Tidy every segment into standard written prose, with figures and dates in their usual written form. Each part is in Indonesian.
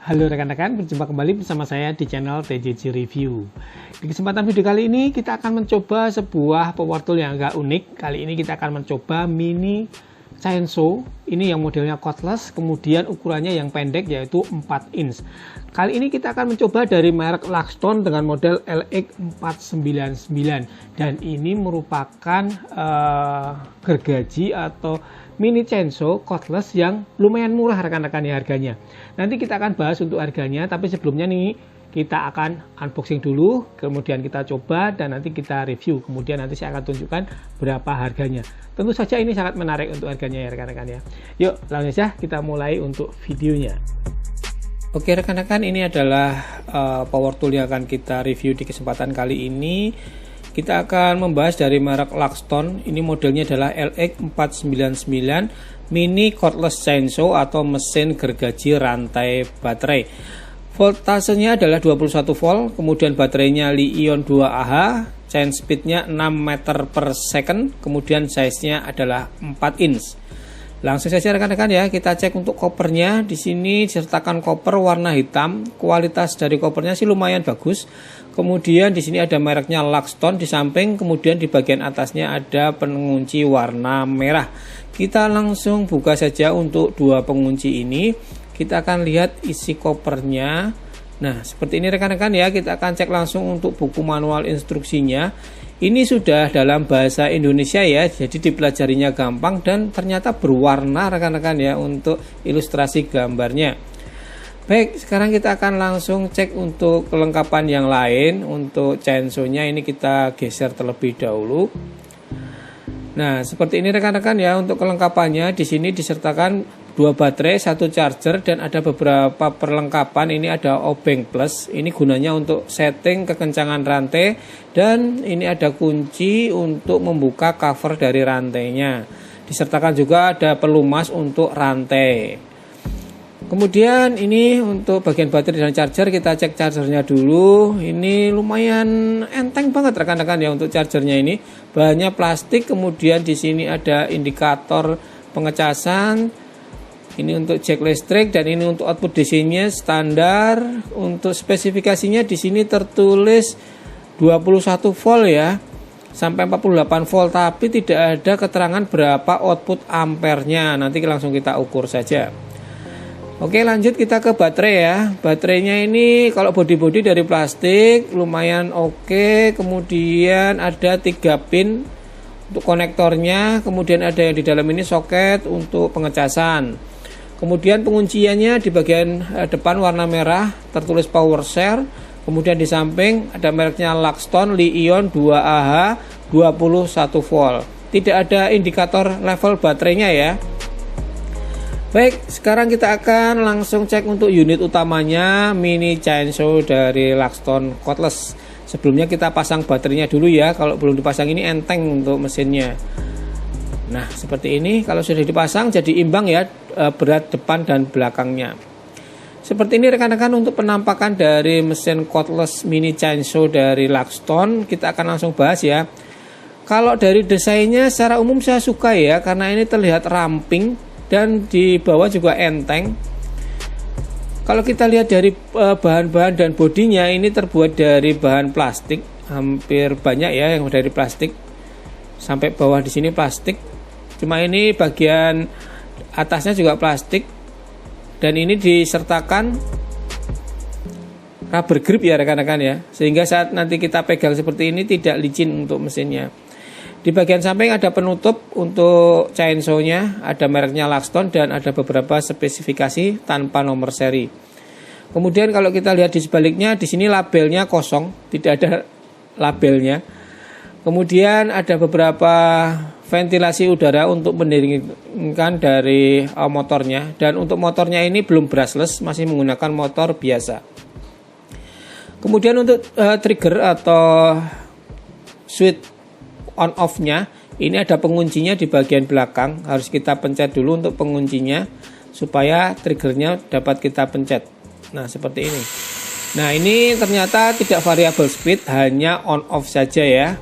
Halo rekan-rekan, berjumpa kembali bersama saya di channel TJJ Review. Di kesempatan video kali ini kita akan mencoba sebuah power tool yang agak unik. Kali ini kita akan mencoba mini chainsaw. Ini yang modelnya cordless, kemudian ukurannya yang pendek yaitu 4 inch. Kali ini kita akan mencoba dari merek Luxton dengan model LX499 dan ini merupakan gergaji atau mini chainsaw cordless yang lumayan murah rekan-rekan ya harganya. Nanti kita akan bahas untuk harganya, tapi sebelumnya nih kita akan unboxing dulu, kemudian kita coba dan nanti kita review. Kemudian nanti saya akan tunjukkan berapa harganya. Tentu saja ini sangat menarik untuk harganya ya rekan-rekan ya. Yuk langsung saja kita mulai untuk videonya. Oke rekan-rekan, ini adalah power tool yang akan kita review di kesempatan kali ini. Kita akan membahas dari merek Luxton. Ini modelnya adalah LX499 mini cordless chainsaw atau mesin gergaji rantai baterai. Voltasenya adalah 21 volt, kemudian baterainya Li-ion 2Ah, chain speednya 6 meter per second, kemudian size-nya adalah 4 inch. Langsung saja rekan-rekan ya, kita cek untuk kopernya. Di sini disertakan koper warna hitam. Kualitas dari kopernya sih lumayan bagus. Kemudian di sini ada mereknya Luxton di samping, kemudian di bagian atasnya ada pengunci warna merah. Kita langsung buka saja untuk dua pengunci ini. Kita akan lihat isi kopernya. Nah, seperti ini rekan-rekan ya, kita akan cek langsung untuk buku manual instruksinya. Ini sudah dalam bahasa Indonesia ya, jadi dipelajarinya gampang dan ternyata berwarna rekan-rekan ya untuk ilustrasi gambarnya. Baik, sekarang kita akan langsung cek untuk kelengkapan yang lain. Untuk chainsaw-nya ini kita geser terlebih dahulu. Nah, seperti ini rekan-rekan ya untuk kelengkapannya. Di sini disertakan 2 baterai, 1 charger dan ada beberapa perlengkapan. Ini ada obeng plus. Ini gunanya untuk setting kekencangan rantai dan ini ada kunci untuk membuka cover dari rantainya. Disertakan juga ada pelumas untuk rantai. Kemudian ini untuk bagian baterai dan charger, kita cek chargernya dulu. Ini lumayan enteng banget rekan-rekan ya untuk chargernya ini. Bahannya plastik, kemudian di sini ada indikator pengecasan. Ini untuk jack listrik dan ini untuk output DC-nya standar. Untuk spesifikasinya di sini tertulis 21 volt ya, sampai 48 volt, tapi tidak ada keterangan berapa output ampernya. Nanti langsung kita ukur saja. Oke, lanjut kita ke baterai ya. Baterainya ini kalau body dari plastik lumayan oke. Kemudian ada 3 pin untuk konektornya. Kemudian ada yang di dalam ini soket untuk pengecasan. Kemudian pengunciannya di bagian depan warna merah tertulis power share. Kemudian di samping ada mereknya Luxton Li-ion 2Ah 21 volt. Tidak ada indikator level baterainya ya. Baik, sekarang kita akan langsung cek untuk unit utamanya mini chainsaw dari Luxton cordless. Sebelumnya kita pasang baterainya dulu ya. Kalau belum dipasang ini enteng untuk mesinnya. Nah, seperti ini. Kalau sudah dipasang jadi imbang ya berat depan dan belakangnya. Seperti ini rekan-rekan untuk penampakan dari mesin cordless mini chainsaw dari Luxton. Kita akan langsung bahas ya. Kalau dari desainnya secara umum saya suka ya, karena ini terlihat ramping dan di bawah juga enteng. Kalau kita lihat dari bahan-bahan dan bodinya, ini terbuat dari bahan plastik, hampir banyak ya yang dari plastik. Sampai bawah di sini plastik. Cuma ini bagian atasnya juga plastik. Dan ini disertakan rubber grip ya rekan-rekan ya. Sehingga saat nanti kita pegang seperti ini tidak licin untuk mesinnya. Di bagian samping ada penutup untuk chainsaw-nya, ada mereknya Luxton dan ada beberapa spesifikasi tanpa nomor seri. Kemudian kalau kita lihat di sebaliknya, di sini labelnya kosong, tidak ada labelnya. Kemudian ada beberapa ventilasi udara untuk mendinginkan dari motornya, dan untuk motornya ini belum brushless, masih menggunakan motor biasa. Kemudian untuk trigger atau switch on off-nya, ini ada penguncinya di bagian belakang. Harus kita pencet dulu untuk penguncinya supaya triggernya dapat kita pencet. Nah, seperti ini. Nah, ini ternyata tidak variable speed, hanya on off saja ya.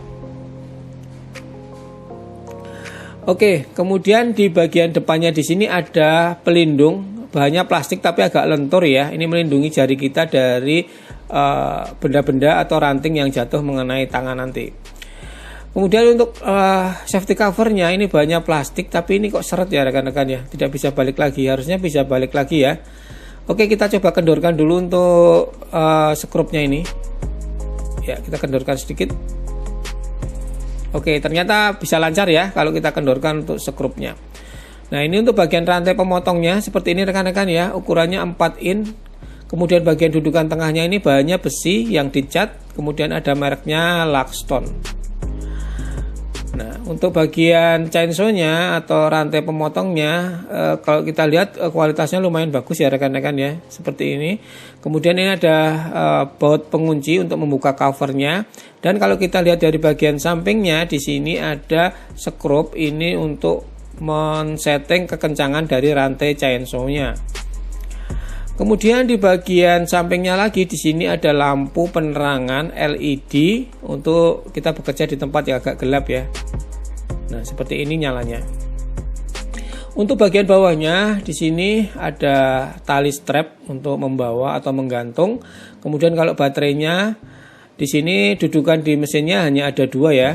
Oke, kemudian di bagian depannya di sini ada pelindung bahannya plastik tapi agak lentur ya. Ini melindungi jari kita dari benda-benda atau ranting yang jatuh mengenai tangan nanti. Kemudian untuk safety covernya ini bahannya plastik tapi ini kok seret ya rekan-rekan ya. Tidak bisa balik lagi, harusnya bisa balik lagi ya. Oke, kita coba kendorkan dulu untuk skrupnya ini. Ya, kita kendorkan sedikit. Oke, ternyata bisa lancar ya kalau kita kendorkan untuk skrupnya. Nah, ini untuk bagian rantai pemotongnya seperti ini rekan-rekan ya, ukurannya 4 in. Kemudian bagian dudukan tengahnya ini bahannya besi yang dicat, kemudian ada mereknya Luxton. Nah, untuk bagian chainsaw-nya atau rantai pemotongnya, kalau kita lihat kualitasnya lumayan bagus ya rekan-rekan ya, seperti ini. Kemudian ini ada baut pengunci untuk membuka covernya. Dan kalau kita lihat dari bagian sampingnya, di sini ada skrup ini untuk men-setting kekencangan dari rantai chainsaw-nya. Kemudian di bagian sampingnya lagi di sini ada lampu penerangan LED untuk kita bekerja di tempat yang agak gelap ya. Nah, seperti ini nyalanya. Untuk bagian bawahnya di sini ada tali strap untuk membawa atau menggantung. Kemudian kalau baterainya di sini dudukan di mesinnya hanya ada 2 ya.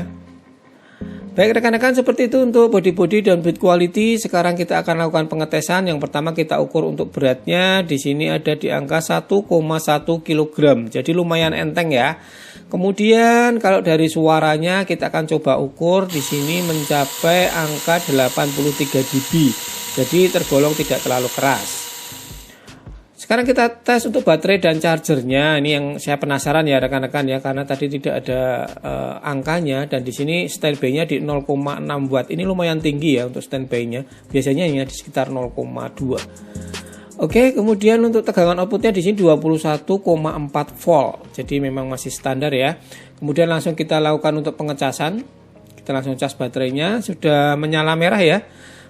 Baik rekan-rekan, seperti itu untuk body dan build quality. Sekarang kita akan lakukan pengetesan. Yang pertama kita ukur untuk beratnya. Di sini ada di angka 1,1 kg. Jadi lumayan enteng ya. Kemudian kalau dari suaranya kita akan coba ukur di sini mencapai angka 83 dB. Jadi tergolong tidak terlalu keras. Sekarang kita tes untuk baterai dan chargernya. Ini yang saya penasaran ya rekan-rekan ya, karena tadi tidak ada angkanya dan di sini standby-nya di 0,6 watt. Ini lumayan tinggi ya untuk standby-nya. Biasanya hanya di sekitar 0,2. Oke, kemudian untuk tegangan outputnya di sini 21,4 volt. Jadi memang masih standar ya. Kemudian langsung kita lakukan untuk pengecasan. Kita langsung cas baterainya, sudah menyala merah ya.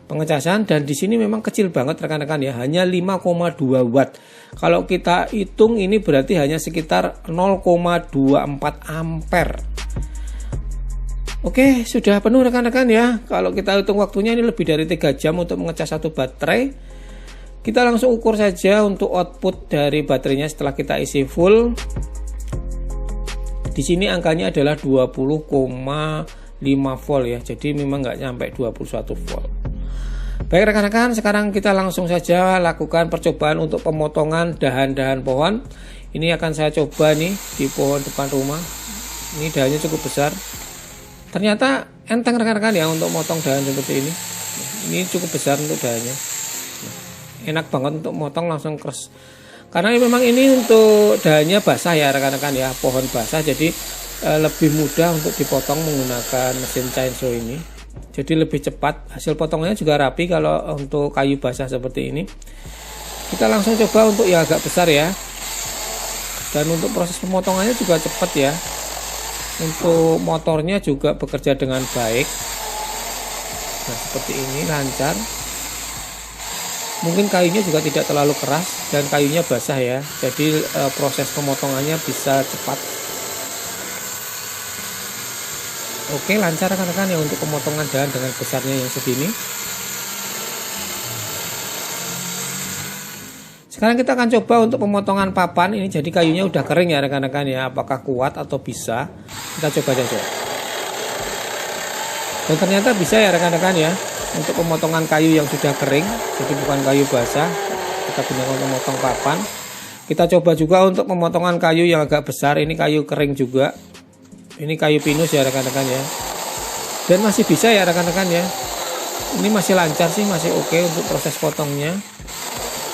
Pengecasan, dan di sini memang kecil banget rekan-rekan ya, hanya 5,2 watt. Kalau kita hitung ini berarti hanya sekitar 0,24 ampere. Oke, sudah penuh rekan-rekan ya. Kalau kita hitung waktunya ini lebih dari 3 jam untuk mengecas satu baterai. Kita langsung ukur saja untuk output dari baterainya setelah kita isi full. Di sini angkanya adalah 20,5 volt ya. Jadi memang nggak sampai 21 volt. Baik rekan-rekan, sekarang kita langsung saja lakukan percobaan untuk pemotongan dahan-dahan pohon. Ini akan saya coba nih di pohon depan rumah. Ini dahannya cukup besar. Ternyata enteng rekan-rekan ya untuk motong dahan seperti ini. Ini cukup besar untuk dahannya. Enak banget untuk motong, langsung keras. Karena memang ini untuk dahannya basah ya rekan-rekan ya, pohon basah. Jadi lebih mudah untuk dipotong menggunakan mesin chainsaw ini. Jadi lebih cepat, hasil potongannya juga rapi kalau untuk kayu basah seperti ini. Kita langsung coba untuk yang agak besar ya. Dan untuk proses pemotongannya juga cepat ya. Untuk motornya juga bekerja dengan baik. Nah, seperti ini lancar. Mungkin kayunya juga tidak terlalu keras dan kayunya basah ya. Jadi proses pemotongannya bisa cepat. Oke, lancar rekan-rekan ya untuk pemotongan dahan dengan besarnya yang segini. Sekarang kita akan coba untuk pemotongan papan ini. Jadi kayunya udah kering ya rekan-rekan ya. Apakah kuat atau bisa? Kita coba saja. Dan ternyata bisa ya rekan-rekan ya. Untuk pemotongan kayu yang sudah kering, jadi bukan kayu basah, kita gunakan untuk memotong papan. Kita coba juga untuk pemotongan kayu yang agak besar. Ini kayu kering juga. Ini kayu pinus ya rekan-rekan ya. Dan masih bisa ya rekan-rekan ya. Ini masih lancar sih, masih oke untuk proses potongnya.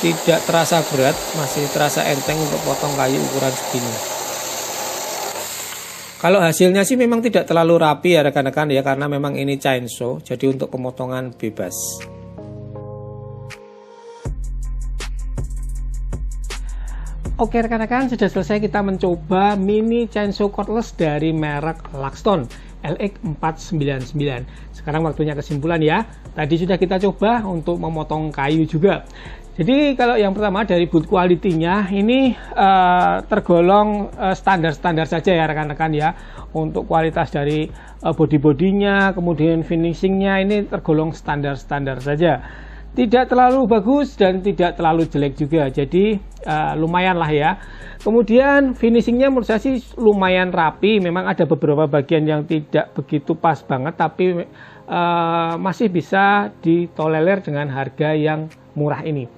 Tidak terasa berat, masih terasa enteng untuk potong kayu ukuran segini. Kalau hasilnya sih memang tidak terlalu rapi ya rekan-rekan ya, karena memang ini chainsaw, jadi untuk pemotongan bebas. Oke rekan-rekan, sudah selesai kita mencoba mini chainsaw cordless dari merek Luxton LX499. Sekarang waktunya kesimpulan ya. Tadi sudah kita coba untuk memotong kayu juga. Jadi kalau yang pertama dari build quality-nya ini tergolong standar-standar saja ya rekan-rekan ya. Untuk kualitas dari body-bodinya, kemudian finishingnya ini tergolong standar-standar saja. Tidak terlalu bagus dan tidak terlalu jelek juga, jadi lumayan lah ya. Kemudian finishingnya menurut saya sih lumayan rapi. Memang ada beberapa bagian yang tidak begitu pas banget, tapi masih bisa ditolerir dengan harga yang murah ini.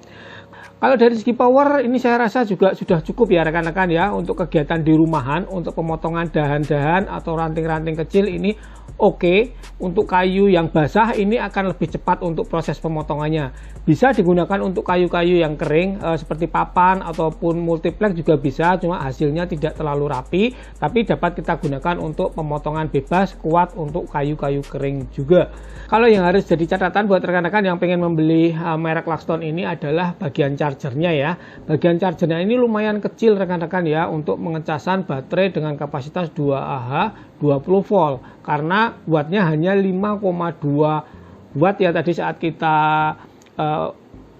Kalau dari segi power ini saya rasa juga sudah cukup ya rekan-rekan ya, untuk kegiatan di rumahan, untuk pemotongan dahan-dahan atau ranting-ranting kecil ini oke. Untuk kayu yang basah ini akan lebih cepat untuk proses pemotongannya. Bisa digunakan untuk kayu-kayu yang kering seperti papan ataupun multiplex juga bisa, cuma hasilnya tidak terlalu rapi, tapi dapat kita gunakan untuk pemotongan bebas, kuat untuk kayu-kayu kering juga. Kalau yang harus jadi catatan buat rekan-rekan yang pengen membeli merek Luxton ini adalah bagian chargernya ya. Bagian chargernya ini lumayan kecil rekan-rekan ya, untuk pengecasan baterai dengan kapasitas 2Ah 20 volt, karena wattnya hanya 5,2 watt ya tadi saat kita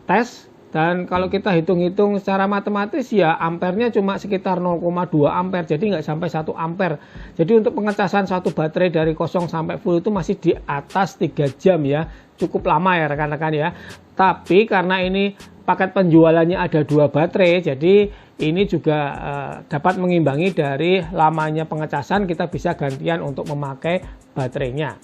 tes. Dan kalau kita hitung-hitung secara matematis ya ampernya cuma sekitar 0,2 ampere, jadi nggak sampai 1 ampere. Jadi untuk pengecasan satu baterai dari kosong sampai full itu masih di atas 3 jam ya, cukup lama ya rekan-rekan ya. Tapi karena ini paket penjualannya ada 2 baterai, jadi ini juga dapat mengimbangi dari lamanya pengecasan, kita bisa gantian untuk memakai baterainya.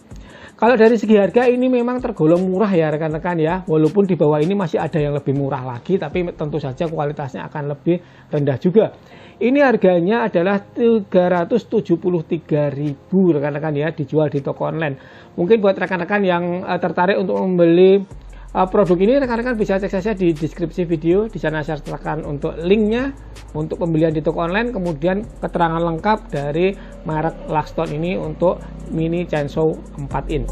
Kalau dari segi harga ini memang tergolong murah ya rekan-rekan ya, walaupun di bawah ini masih ada yang lebih murah lagi, tapi tentu saja kualitasnya akan lebih rendah juga. Ini harganya adalah 373.000 rekan-rekan ya, dijual di toko online. Mungkin buat rekan-rekan yang tertarik untuk membeli produk ini, rekan-rekan bisa cek saja di deskripsi video. Di sana saya sertakan untuk linknya untuk pembelian di toko online, kemudian keterangan lengkap dari merek Luxton ini untuk mini chainsaw 4 in.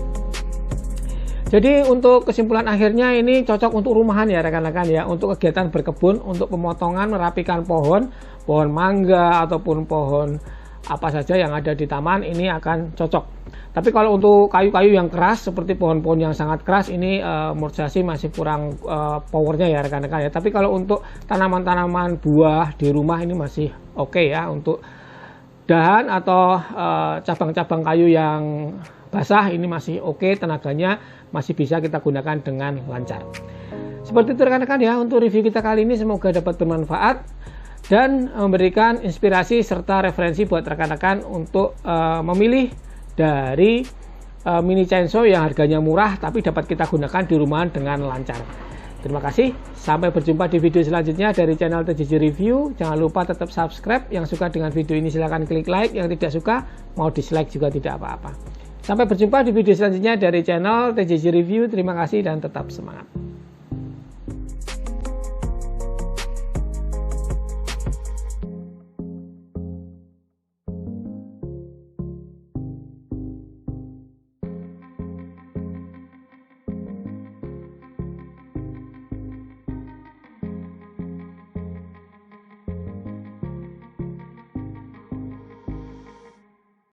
Jadi untuk kesimpulan akhirnya ini cocok untuk rumahan ya rekan-rekan ya, untuk kegiatan berkebun, untuk pemotongan, merapikan pohon mangga ataupun pohon apa saja yang ada di taman, ini akan cocok. Tapi kalau untuk kayu-kayu yang keras seperti pohon-pohon yang sangat keras ini menurut saya sih masih kurang powernya ya rekan-rekan ya. Tapi kalau untuk tanaman-tanaman buah di rumah ini masih oke ya. Untuk dahan atau cabang-cabang kayu yang basah ini masih oke, tenaganya masih bisa kita gunakan dengan lancar. Seperti itu rekan-rekan ya untuk review kita kali ini, semoga dapat bermanfaat dan memberikan inspirasi serta referensi buat rekan-rekan untuk memilih dari mini chainsaw yang harganya murah tapi dapat kita gunakan di rumahan dengan lancar. Terima kasih, sampai berjumpa di video selanjutnya dari channel TJJ Review. Jangan lupa tetap subscribe, yang suka dengan video ini silahkan klik like, yang tidak suka mau dislike juga tidak apa-apa. Sampai berjumpa di video selanjutnya dari channel TJJ Review. Terima kasih dan tetap semangat.